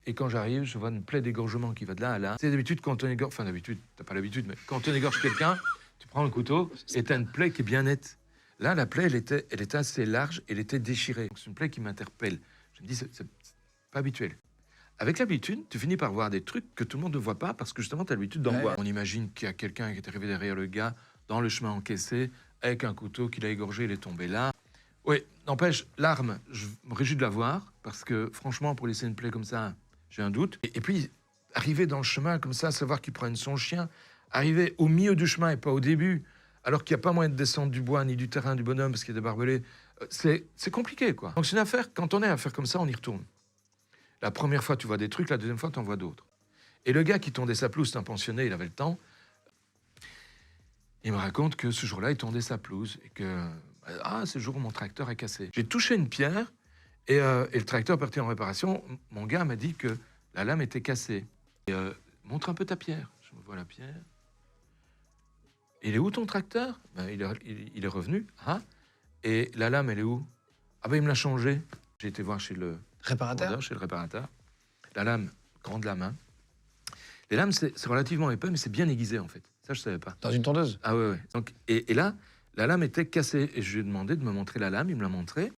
Et quand j'arrive, je vois une plaie d'égorgement qui va de là à là. Tu sais, d'habitude, quand on égorge... Enfin, d'habitude, t'as pas l'habitude, mais quand on égorge quelqu'un, tu prends le couteau et t'as une plaie qui est bien nette. Là, la plaie, elle était assez large, elle était déchirée. C'est une plaie qui m'interpelle. Je me dis, c'est pas habituel. Avec l'habitude, tu finis par voir des trucs que tout le monde ne voit pas parce que justement, tu as l'habitude d'en voir. On imagine qu'il y a quelqu'un qui est arrivé derrière le gars, dans le chemin encaissé, avec un couteau qu'il a égorgé, il est tombé là. Oui, n'empêche, l'arme, je me réjouis de la voir parce que franchement, pour laisser une plaie comme ça, j'ai un doute. Et puis, arriver dans le chemin comme ça, savoir qu'il prenne son chien, arriver au milieu du chemin et pas au début, alors qu'il n'y a pas moyen de descendre du bois ni du terrain du bonhomme parce qu'il y a des barbelés, c'est compliqué, quoi. Donc c'est une affaire, quand on est à faire comme ça, on y retourne. La première fois, tu vois des trucs, la deuxième fois, tu en vois d'autres. Et le gars qui tondait sa pelouse, c'est un pensionné, il avait le temps. Il me raconte que ce jour-là, il tondait sa pelouse et que, ce jour où mon tracteur a cassé. J'ai touché une pierre et le tracteur est parti en réparation. Mon gars m'a dit que la lame était cassée. Et, montre un peu ta pierre. Je me vois la pierre. Il est où ton tracteur? Ben, il est revenu. Ah. Et la lame, elle est où? Ah ben, il me l'a changée. J'ai été voir chez le Réparateur? chez le réparateur. La lame, grande la main. Les lames, c'est relativement épais, mais c'est bien aiguisé, en fait. Ça, je savais pas. Dans une tondeuse? Ah ouais, ouais. Donc, et là, la lame était cassée. Et je lui ai demandé de me montrer la lame, il me l'a montré.